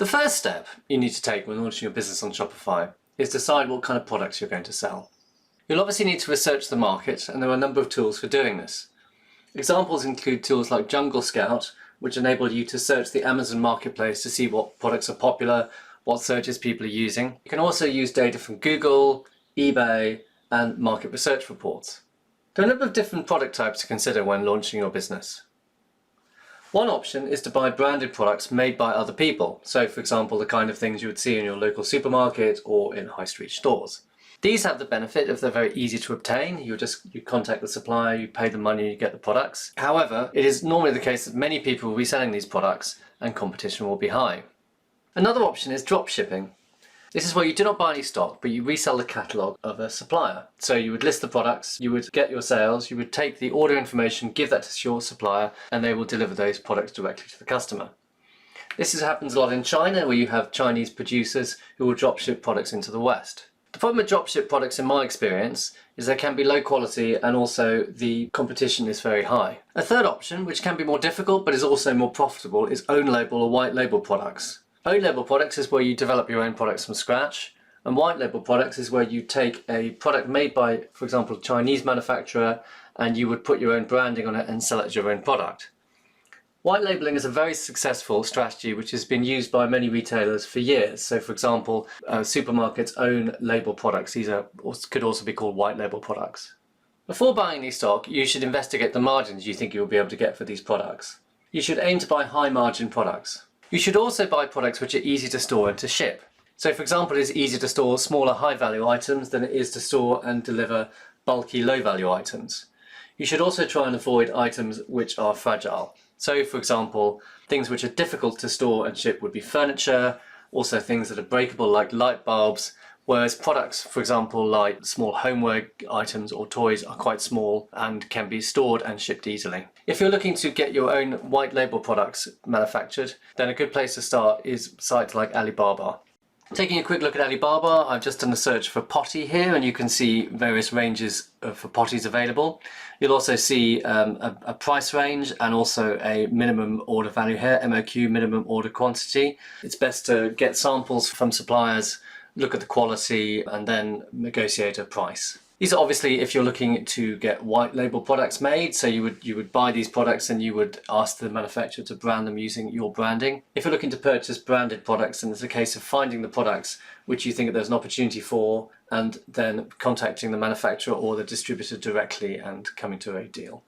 The first step you need to take when launching your business on Shopify is decide what kind of products you're going to sell. You'll obviously need to research the market, and there are a number of tools for doing this. Examples include tools like Jungle Scout, which enable you to search the Amazon marketplace to see what products are popular, what searches people are using. You can also use data from Google, eBay, and market research reports. There are a number of different product types to consider when launching your business. One option is to buy branded products made by other people, so for example the kind of things you would see in your local supermarket or in high street stores. These have the benefit of they're very easy to obtain. You contact the supplier, you pay the money, you get the products. However, it is normally the case that many people will be selling these products and competition will be high. Another option is drop shipping. This is where you do not buy any stock, but you resell the catalogue of a supplier. So you would list the products, you would get your sales, you would take the order information, give that to your supplier, and they will deliver those products directly to the customer. This happens a lot in China, where you have Chinese producers who will drop ship products into the West. The problem with drop ship products, in my experience, is they can be low quality and also the competition is very high. A third option, which can be more difficult but is also more profitable, is own label or white label products. Own label products is where you develop your own products from scratch, and white label products is where you take a product made by, for example, a Chinese manufacturer, and you would put your own branding on it and sell it as your own product. White labeling is a very successful strategy which has been used by many retailers for years. So for example, supermarkets own label products. These could also be called white label products. Before buying any stock, you should investigate the margins you think you will be able to get for these products. You should aim to buy high margin products. You should also buy products which are easy to store and to ship. So for example, it is easier to store smaller high value items than it is to store and deliver bulky low value items. You should also try and avoid items which are fragile. So for example, things which are difficult to store and ship would be furniture, also things that are breakable like light bulbs, whereas products, for example, like small homeware items or toys are quite small and can be stored and shipped easily. If you're looking to get your own white label products manufactured, then a good place to start is sites like Alibaba. Taking a quick look at Alibaba, I've just done a search for potty here, and you can see various ranges for potties available. You'll also see a price range and also a minimum order value here, MOQ, minimum order quantity. It's best to get samples from suppliers, look at the quality, and then negotiate a price. These are obviously if you're looking to get white label products made, so you would buy these products and you would ask the manufacturer to brand them using your branding. If you're looking to purchase branded products, then it's a case of finding the products which you think that there's an opportunity for and then contacting the manufacturer or the distributor directly and coming to a deal.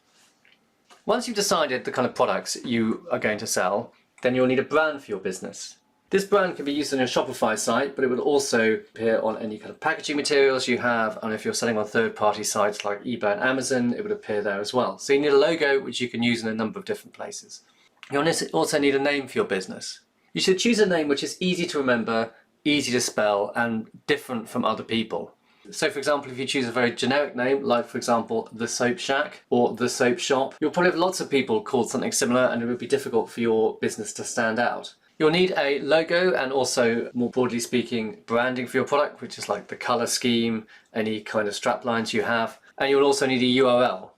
Once you've decided the kind of products you are going to sell, then you'll need a brand for your business. This brand can be used on your Shopify site, but it will also appear on any kind of packaging materials you have, and if you're selling on third-party sites like eBay and Amazon, it would appear there as well. So you need a logo which you can use in a number of different places. You'll also need a name for your business. You should choose a name which is easy to remember, easy to spell, and different from other people. So for example, if you choose a very generic name, like for example, The Soap Shack or The Soap Shop, you'll probably have lots of people called something similar, and it would be difficult for your business to stand out. You'll need a logo and also, more broadly speaking, branding for your product, which is like the color scheme, any kind of strap lines you have. And you'll also need a URL.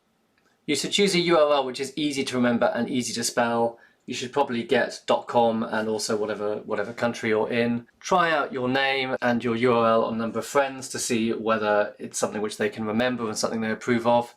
You should choose a URL which is easy to remember and easy to spell. You should probably get .com and also whatever country you're in. Try out your name and your URL on a number of friends to see whether it's something which they can remember and something they approve of.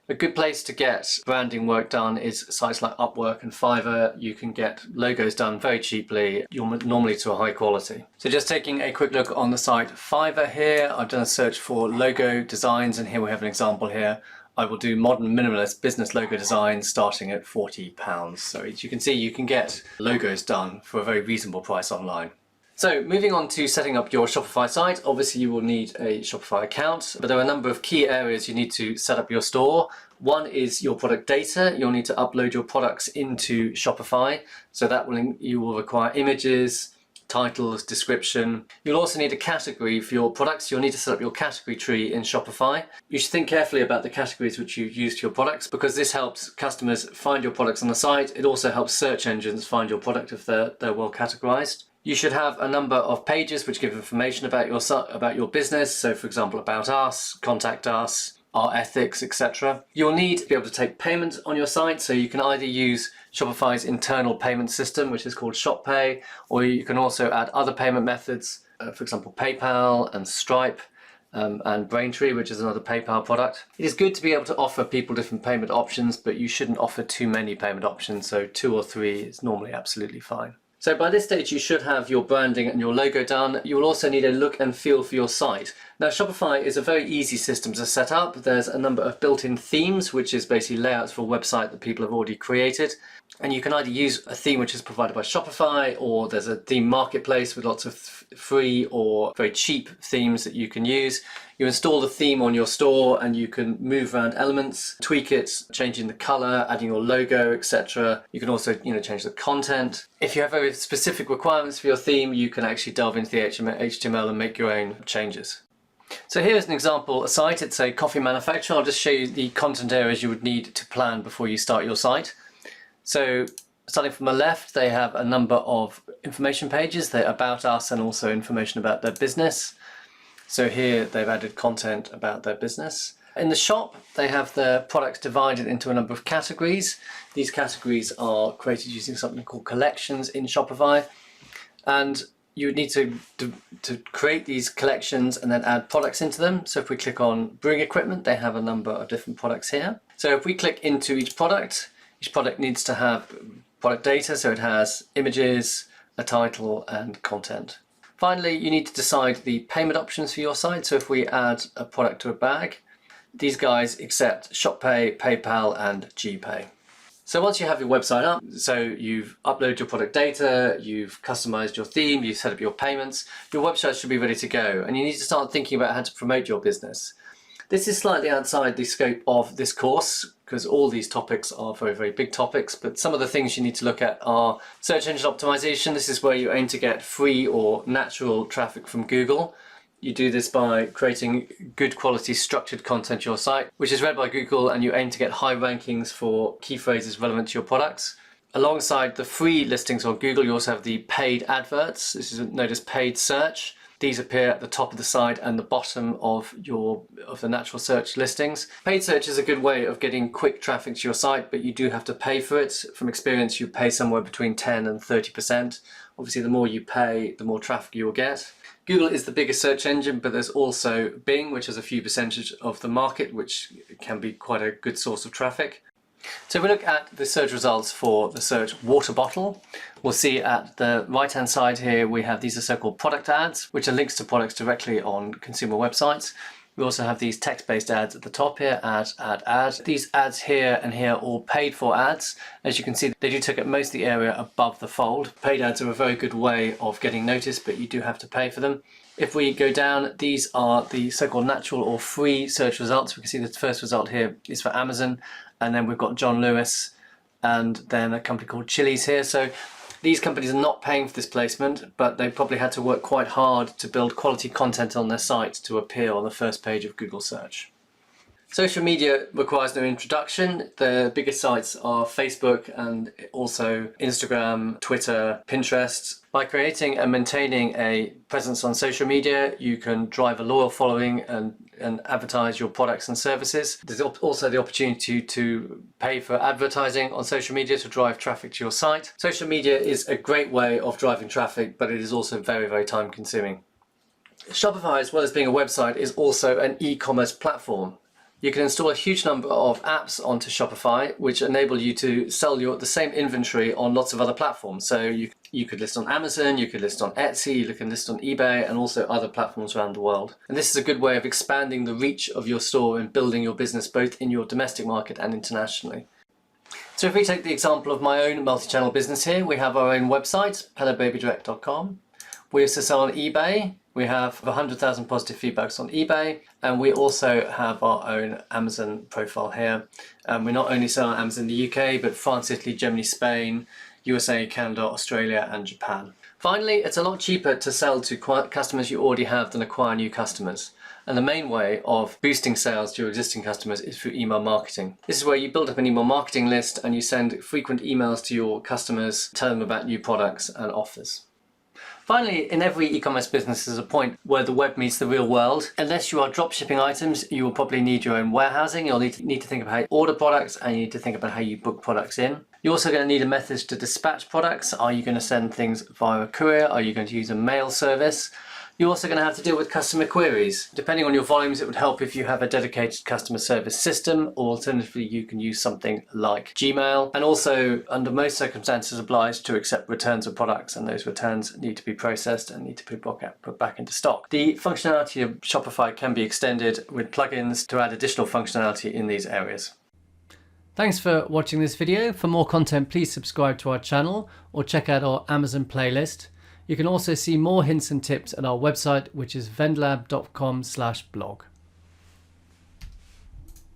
A good place to get branding work done is sites like Upwork and Fiverr. You can get logos done very cheaply, normally to a high quality. So just taking a quick look on the site Fiverr here, I've done a search for logo designs, and here we have an example here. I will do modern minimalist business logo designs starting at £40. So as you can see, you can get logos done for a very reasonable price online. So moving on to setting up your Shopify site, obviously you will need a Shopify account, but there are a number of key areas you need to set up your store. One is your product data. You'll need to upload your products into Shopify. So that you will require images, titles, description. You'll also need a category for your products. You'll need to set up your category tree in Shopify. You should think carefully about the categories which you use for your products, because this helps customers find your products on the site. It also helps search engines find your product if they're well categorized. You should have a number of pages which give information about your business. So for example, about us, contact us, our ethics, etc. You'll need to be able to take payment on your site, so you can either use Shopify's internal payment system, which is called ShopPay, or you can also add other payment methods, for example PayPal and Stripe, and Braintree, which is another PayPal product. It is good to be able to offer people different payment options, but you shouldn't offer too many payment options, so 2 or 3 is normally absolutely fine. So by this stage you should have your branding and your logo done. You will also need a look and feel for your site. Now Shopify is a very easy system to set up. There's a number of built-in themes, which is basically layouts for a website that people have already created. And you can either use a theme which is provided by Shopify, or there's a theme marketplace with lots of free or very cheap themes that you can use. You install the theme on your store and you can move around elements, tweak it, changing the color, adding your logo, etc. You can also, change the content. If you have very specific requirements for your theme, you can actually delve into the HTML and make your own changes. So here's an example, a site. It's a coffee manufacturer. I'll just show you the content areas you would need to plan before you start your site. So starting from the left, they have a number of information pages. They're about us and also information about their business. So here they've added content about their business. In the shop, they have their products divided into a number of categories. These categories are created using something called collections in Shopify. And you would need to create these collections and then add products into them. So if we click on brewing equipment, they have a number of different products here. So if we click into each product needs to have product data, so it has images, a title and content. Finally, you need to decide the payment options for your site. So if we add a product to a bag, these guys accept ShopPay, PayPal and GPay. So once you have your website up, so you've uploaded your product data, you've customized your theme, you've set up your payments, your website should be ready to go, and you need to start thinking about how to promote your business. This is slightly outside the scope of this course because all these topics are very, very big topics, but some of the things you need to look at are search engine optimization. This is where you aim to get free or natural traffic from Google. You do this by creating good quality structured content to your site, which is read by Google, and you aim to get high rankings for key phrases relevant to your products. Alongside the free listings on Google, you also have the paid adverts. This is known as paid search. These appear at the top of the side and the bottom of the natural search listings. Paid search is a good way of getting quick traffic to your site, but you do have to pay for it. From experience, you pay somewhere between 10 and 30%. Obviously, the more you pay, the more traffic you will get. Google is the biggest search engine, but there's also Bing, which has a few percentage of the market, which can be quite a good source of traffic. So if we look at the search results for the search water bottle, we'll see at the right hand side here we have these are so-called product ads, which are links to products directly on consumer websites. We also have these text-based ads at the top here, ad. These ads here and here are all paid for ads. As you can see, they do take up most of the area above the fold. Paid ads are a very good way of getting noticed, but you do have to pay for them. If we go down, these are the so-called natural or free search results. We can see the first result here is for Amazon, and then we've got John Lewis and then a company called Chili's here. So these companies are not paying for this placement, but they probably had to work quite hard to build quality content on their site to appear on the first page of Google search. Social media requires no introduction. The biggest sites are Facebook and also Instagram, Twitter, Pinterest. By creating and maintaining a presence on social media, you can drive a loyal following and advertise your products and services. There's also the opportunity to pay for advertising on social media to drive traffic to your site. Social media is a great way of driving traffic, but it is also very, very time consuming. Shopify, as well as being a website, is also an e-commerce platform. You can install a huge number of apps onto Shopify, which enable you to sell the same inventory on lots of other platforms. So you could list on Amazon, you could list on Etsy, you can list on eBay, and also other platforms around the world. And this is a good way of expanding the reach of your store and building your business both in your domestic market and internationally. So if we take the example of my own multi-channel business here, we have our own website, hellobabydirect.com. We also sell on eBay. We have 100,000 positive feedbacks on eBay, and we also have our own Amazon profile here. We not only sell on Amazon in the UK, but France, Italy, Germany, Spain, USA, Canada, Australia, and Japan. Finally, it's a lot cheaper to sell to customers you already have than acquire new customers. And the main way of boosting sales to your existing customers is through email marketing. This is where you build up an email marketing list and you send frequent emails to your customers, tell them about new products and offers. Finally, in every e-commerce business there's a point where the web meets the real world. Unless you are drop shipping items, you will probably need your own warehousing. You'll need to think about how you order products, and you need to think about how you book products in. You're also going to need a method to dispatch products. Are you going to send things via a courier? Are you going to use a mail service? You're also going to have to deal with customer queries. Depending on your volumes, it would help if you have a dedicated customer service system, or alternatively you can use something like Gmail. And also, under most circumstances, obliged to accept returns of products, and those returns need to be processed and need to be put back into stock. The functionality of Shopify can be extended with plugins to add additional functionality in these areas. Thanks for watching this video. For more content, please subscribe to our channel or check out our Amazon playlist. You can also see more hints and tips at our website, which is vendlab.com/blog.